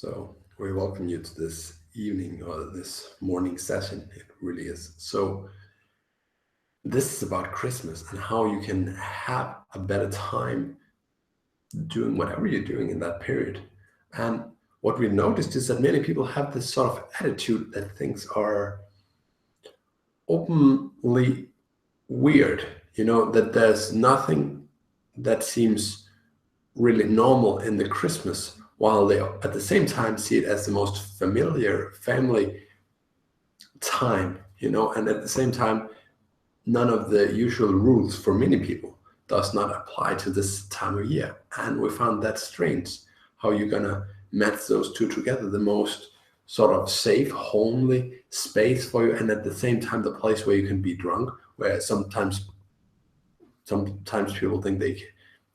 So we welcome you to this evening or this morning session. It really is. So this is about Christmas and how you can have a better time doing whatever you're doing in that period. And what we noticed is that many people have this sort of attitude that things are openly weird, that there's nothing that seems really normal in the Christmas, while they at the same time see it as the most familiar family time, and at the same time, none of the usual rules for many people does not apply to this time of year. And we found that strange, how you're gonna match those two together, the most sort of safe, homely space for you, and at the same time, the place where you can be drunk, where sometimes people think they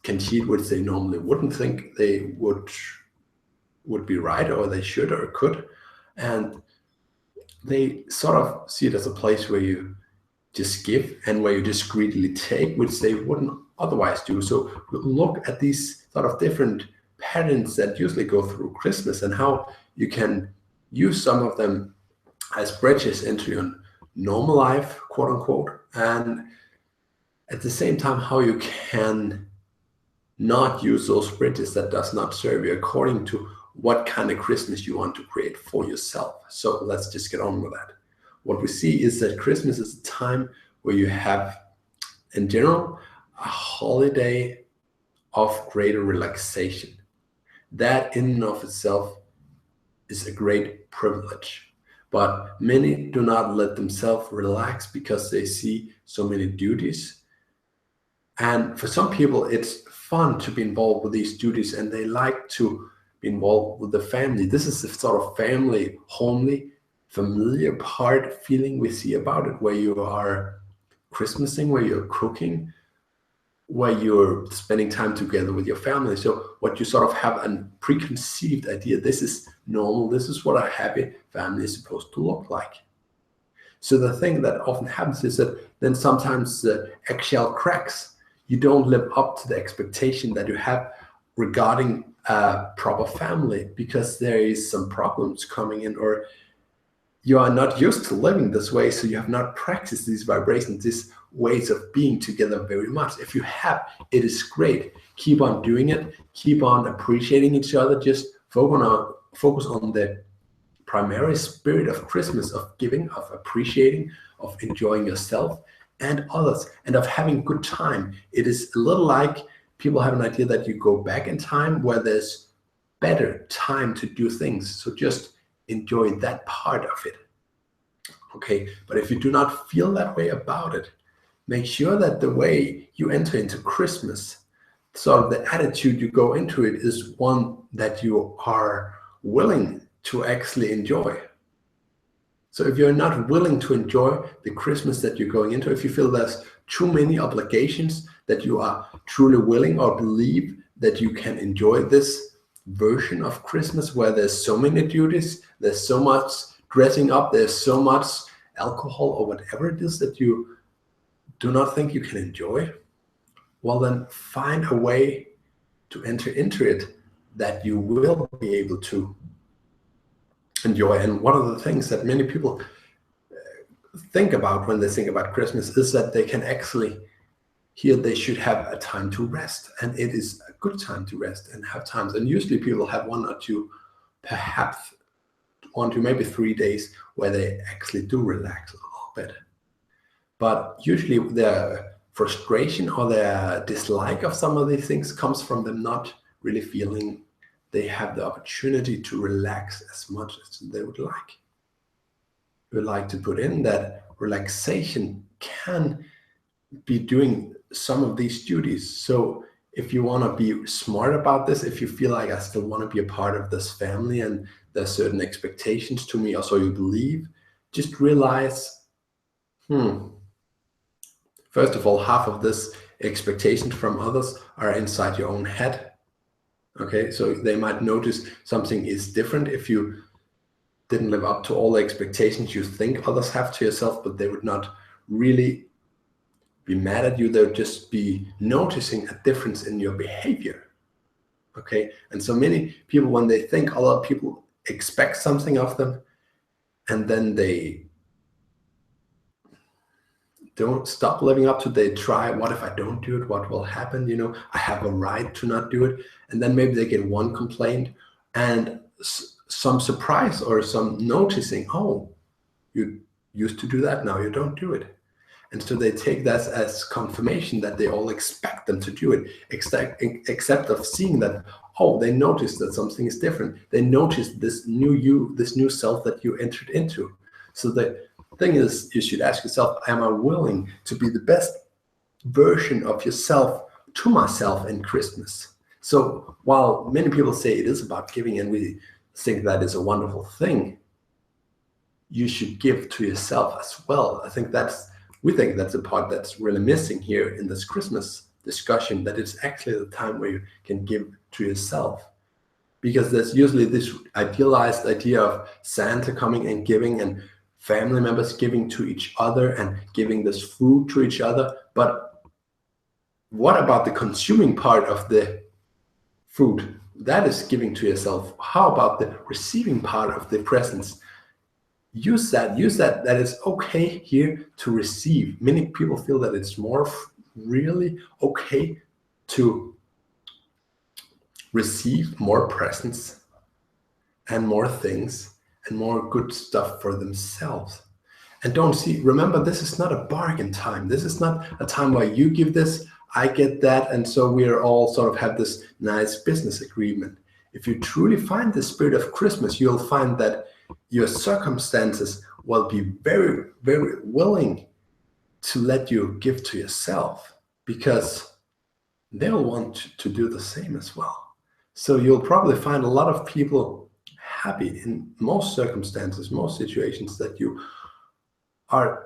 can cheat, which they normally wouldn't think they would be right, or they should or could. And they sort of see it as a place where you just give and where you discreetly take, which they wouldn't otherwise do. So look at these sort of different patterns that usually go through Christmas and how you can use some of them as bridges into your normal life, quote unquote, and at the same time how you can not use those bridges that does not serve you, according to what kind of Christmas you want to create for yourself. So let's just get on with that. What we see is that Christmas is a time where you have, in general, a holiday of greater relaxation. That in and of itself is a great privilege. But many do not let themselves relax because they see so many duties. And for some people, it's fun to be involved with these duties and they like to be involved with the family. This is the sort of family, homely, familiar part feeling we see about it, where you are Christmasing, where you're cooking, where you're spending time together with your family. So what you sort of have a preconceived idea, this is normal, this is what a happy family is supposed to look like. So the thing that often happens is that then sometimes the eggshell cracks. You don't live up to the expectation that you have regarding a proper family because there is some problems coming in, or you are not used to living this way, so you have not practiced these vibrations, these ways of being together very much. If you have, it is great. Keep on doing it. Keep on appreciating each other. Just focus on the primary spirit of Christmas, of giving, of appreciating, of enjoying yourself and others, and of having good time. It is a little like people have an idea that you go back in time where there's better time to do things. So just enjoy that part of it. Okay, but if you do not feel that way about it, make sure that the way you enter into Christmas, sort of the attitude you go into it, is one that you are willing to actually enjoy. So if you're not willing to enjoy the Christmas that you're going into, if you feel there's too many obligations that you are truly willing or believe that you can enjoy this version of Christmas where there's so many duties, there's so much dressing up, there's so much alcohol or whatever it is that you do not think you can enjoy, well then find a way to enter into it that you will be able to enjoy. And one of the things that many people think about when they think about Christmas is that they can actually here they should have a time to rest, and it is a good time to rest and have times. And usually people have 1 or 2, perhaps 1 to maybe 3 days where they actually do relax a little bit. But usually their frustration or their dislike of some of these things comes from them not really feeling they have the opportunity to relax as much as they would like. We like to put in that relaxation can be doing some of these duties. So if you want to be smart about this, if you feel like I still want to be a part of this family and there's certain expectations to me, or so you believe, just realize, first of all, half of this expectations from others are inside your own head. Okay, so they might notice something is different if you didn't live up to all the expectations you think others have to yourself, but they would not really be mad at you. They would just be noticing a difference in your behavior. okay? And so many people, when they think other people expect something of them, and then they don't stop living up to it, they try, what if I don't do it? What will happen? You know, I have a right to not do it. And then maybe they get one complaint and some surprise or some noticing, oh, you used to do that, now you don't do it. And so they take that as confirmation that they all expect them to do it, except of seeing that, oh, they notice that something is different. They notice this new you, this new self that you entered into. So the thing is, you should ask yourself, am I willing to be the best version of yourself to myself in Christmas? So while many people say it is about giving, and we think that is a wonderful thing, you should give to yourself as well. We think that's a part that's really missing here in this Christmas discussion, that it's actually the time where you can give to yourself. Because there's usually this idealized idea of Santa coming and giving, and family members giving to each other and giving this food to each other. But what about the consuming part of the food? That is giving to yourself. How about the receiving part of the presents? Use that. That is okay here to receive. Many people feel that it's more really okay to receive more presents and more things and more good stuff for themselves. And remember, this is not a bargain time. This is not a time where you give this, I get that, and so we're all sort of have this nice business agreement. If you truly find the spirit of Christmas, you'll find that your circumstances will be very, very willing to let you give to yourself, because they'll want to do the same as well. So you'll probably find a lot of people happy in most circumstances, most situations, that you are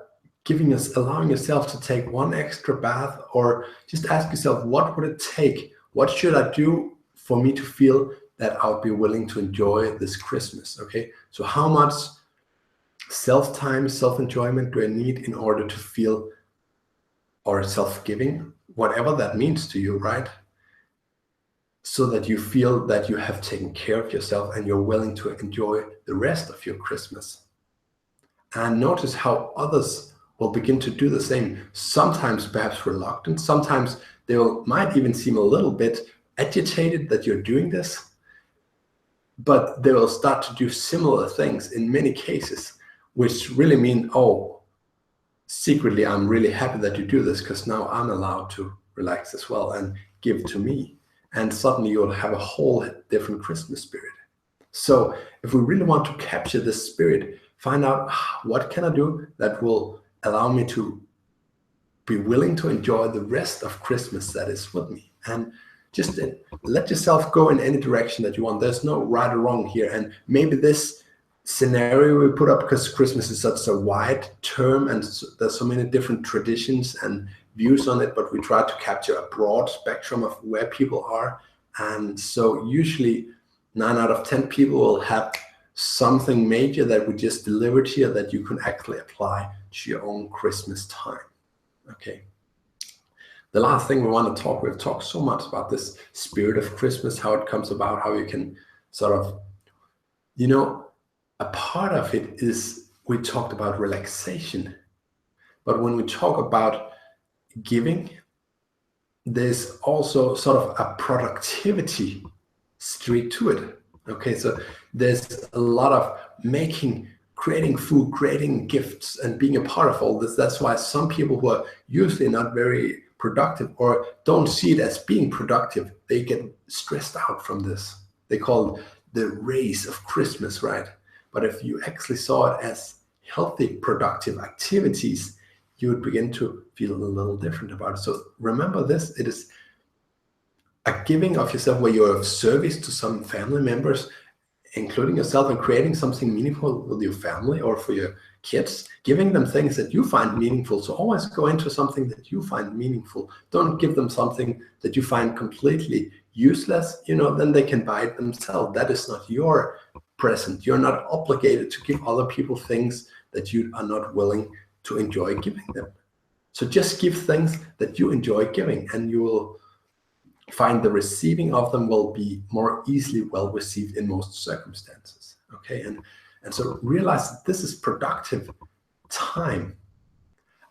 allowing yourself to take one extra bath, or just ask yourself, what would it take? What should I do for me to feel that I'll be willing to enjoy this Christmas? Okay, so how much self-time, self-enjoyment do I need in order to feel, or self-giving, whatever that means to you, right? So that you feel that you have taken care of yourself and you're willing to enjoy the rest of your Christmas. And notice how others will begin to do the same, sometimes perhaps reluctant, sometimes they might even seem a little bit agitated that you're doing this, but they will start to do similar things in many cases, which really mean, oh, secretly, I'm really happy that you do this, because now I'm allowed to relax as well and give to me. And suddenly you'll have a whole different Christmas spirit. So if we really want to capture this spirit, find out, what can I do that will allow me to be willing to enjoy the rest of Christmas that is with me. And just let yourself go in any direction that you want. There's no right or wrong here. And maybe this scenario we put up, because Christmas is such a wide term and there's so many different traditions and views on it, but we try to capture a broad spectrum of where people are. And so usually 9 out of 10 people will have something major that we just delivered here that you can actually apply to your own Christmas time. Okay. The last thing we want to we've talked so much about this spirit of Christmas, how it comes about, how you can sort of, a part of it is we talked about relaxation. But when we talk about giving, there's also sort of a productivity streak to it. Okay, so there's a lot of creating food, creating gifts, and being a part of all this. That's why some people who are usually not very productive or don't see it as being productive, they get stressed out from this. They call it the race of Christmas, right? But if you actually saw it as healthy, productive activities, you would begin to feel a little different about it. So remember this, it is a giving of yourself where you're of service to some family members, including yourself, and creating something meaningful with your family or for your kids, giving them things that you find meaningful. So always go into something that you find meaningful. Don't give them something that you find completely useless, then they can buy it themselves. That is not your present. You're not obligated to give other people things that you are not willing to enjoy giving them. So just give things that you enjoy giving, and you will find the receiving of them will be more easily well received in most circumstances. Okay, and so realize that this is productive time.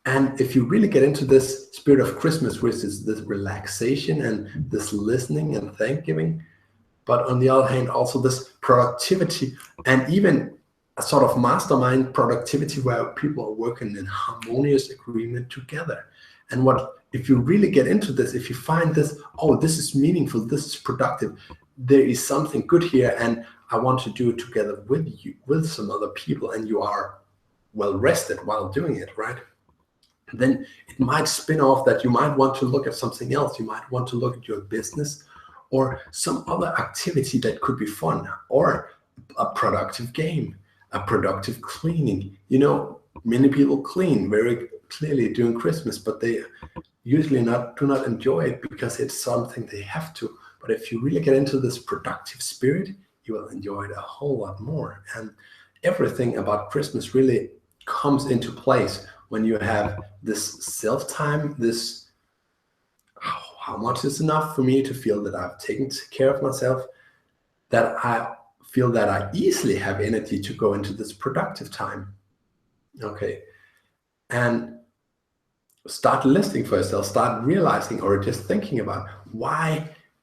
And if you really get into this spirit of Christmas, which is this relaxation and this listening and thanksgiving, but on the other hand, also this productivity and even a sort of mastermind productivity where people are working in harmonious agreement together. And what, if you really get into this, if you find this, oh, this is meaningful, this is productive, there is something good here, and I want to do it together with you, with some other people, and you are well rested while doing it, right? Then it might spin off that you might want to look at something else. You might want to look at your business or some other activity that could be fun, or a productive game, a productive cleaning. You know, many people clean very clearly during Christmas, but they usually do not enjoy it because it's something they have to. But if you really get into this productive spirit, you will enjoy it a whole lot more. And everything about Christmas really comes into place when you have this self-time, this how much is enough for me to feel that I've taken care of myself, that I feel that I easily have energy to go into this productive time. Okay, and start listening for yourself, start realizing or just thinking about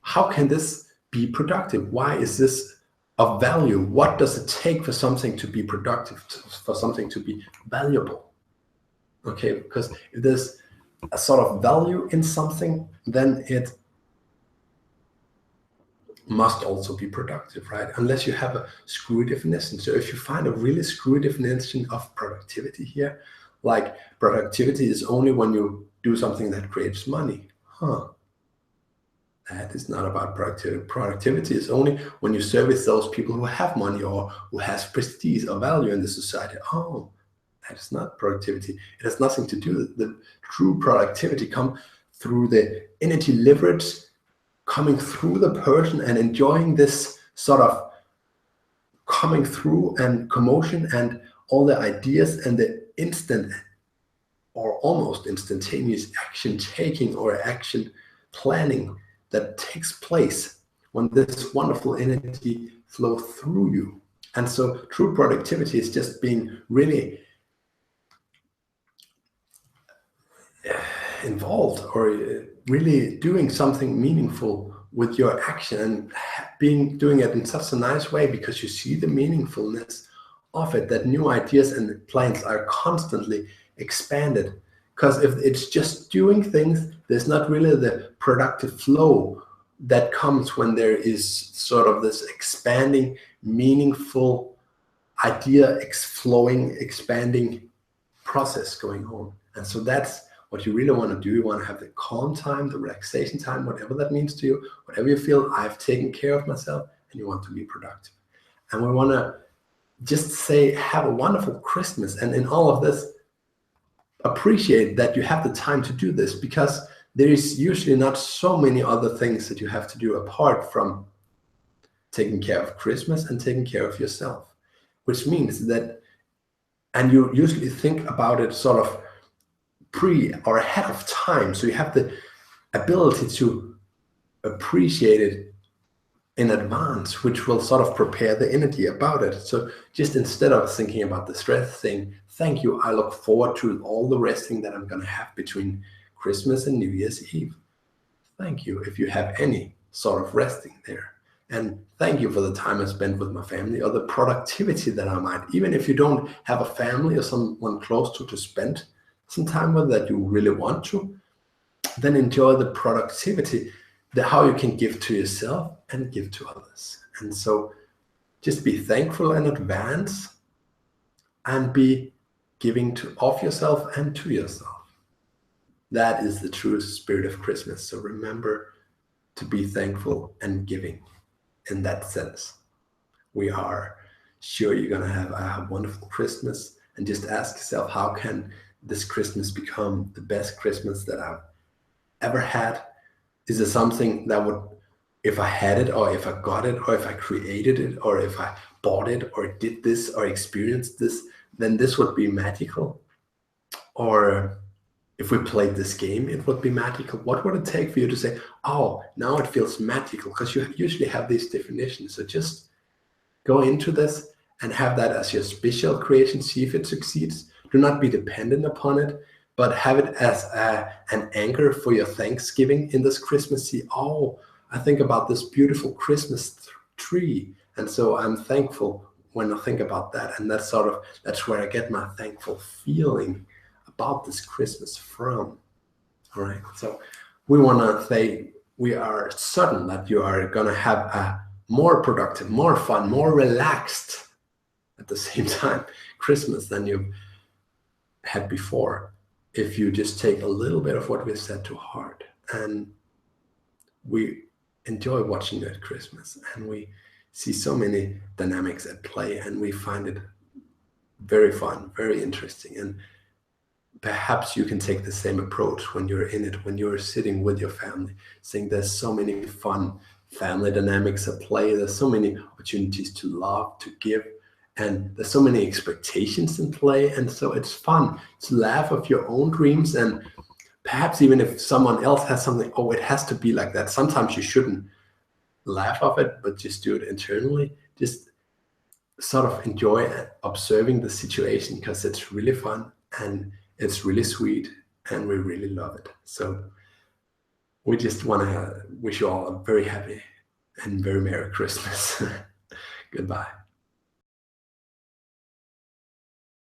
how can this be productive? Why is this of value? What does it take for something to be productive, for something to be valuable? Okay, because if there's a sort of value in something, then it must also be productive, right? Unless you have a screwy definition. So if you find a really screwy definition of productivity here, like productivity is only when you do something that creates money, that is not about productivity. Productivity is only when you service those people who have money or who has prestige or value in the society. Oh, that is not productivity. It has nothing to do with the true productivity come through the energy leverage coming through the person and enjoying this sort of coming through and commotion and all the ideas and the instant or almost instantaneous action taking or action planning that takes place when this wonderful energy flows through you. And so true productivity is just being really involved or really doing something meaningful with your action and doing it in such a nice way because you see the meaningfulness of it, that new ideas and plans are constantly expanded. Because if it's just doing things, there's not really the productive flow that comes when there is sort of this expanding, meaningful idea flowing, expanding process going on. And so that's what you really want to do. You want to have the calm time, the relaxation time, whatever that means to you, whatever you feel, I've taken care of myself, and you want to be productive. And we want to just say, have a wonderful Christmas. And in all of this, appreciate that you have the time to do this, because there is usually not so many other things that you have to do apart from taking care of Christmas and taking care of yourself, which means that, and you usually think about it sort of pre or ahead of time. So you have the ability to appreciate it in advance, which will sort of prepare the energy about it. So just instead of thinking about the stress thing, thank you, I look forward to all the resting that I'm going to have between Christmas and New Year's Eve. Thank you if you have any sort of resting there. And thank you for the time I spent with my family, or the productivity that I might, even if you don't have a family or someone close to spend some time with that you really want to, then enjoy the productivity, how you can give to yourself and give to others. And so just be thankful in advance and be giving of yourself and to yourself. That is the true spirit of Christmas. So remember to be thankful and giving in that sense. We are sure you're going to have a wonderful Christmas, and just ask yourself, how can this Christmas become the best Christmas that I've ever had? Is there something that would, if I had it, or if I got it, or if I created it, or if I bought it, or did this, or experienced this, then this would be magical? Or if we played this game, it would be magical. What would it take for you to say, oh, now it feels magical? Because you usually have these definitions. So just go into this and have that as your special creation, see if it succeeds. Do not be dependent upon it, but have it as an anchor for your Thanksgiving in this Christmas. See, oh, I think about this beautiful Christmas tree. And so I'm thankful when I think about that. And that's where I get my thankful feeling about this Christmas from. All right. So we want to say we are certain that you are going to have a more productive, more fun, more relaxed at the same time Christmas than you've had before, if you just take a little bit of what we said to heart. And we enjoy watching you at Christmas, and we see so many dynamics at play, and we find it very fun, very interesting. And perhaps you can take the same approach when you're in it, when you're sitting with your family, saying there's so many fun family dynamics at play. There's so many opportunities to love, to give, and there's so many expectations in play. And so it's fun to laugh of your own dreams. And perhaps even if someone else has something, oh, it has to be like that. Sometimes you shouldn't laugh of it, but just do it internally. Just sort of enjoy observing the situation, because it's really fun and it's really sweet and we really love it. So we just want to wish you all a very happy and very Merry Christmas. Goodbye.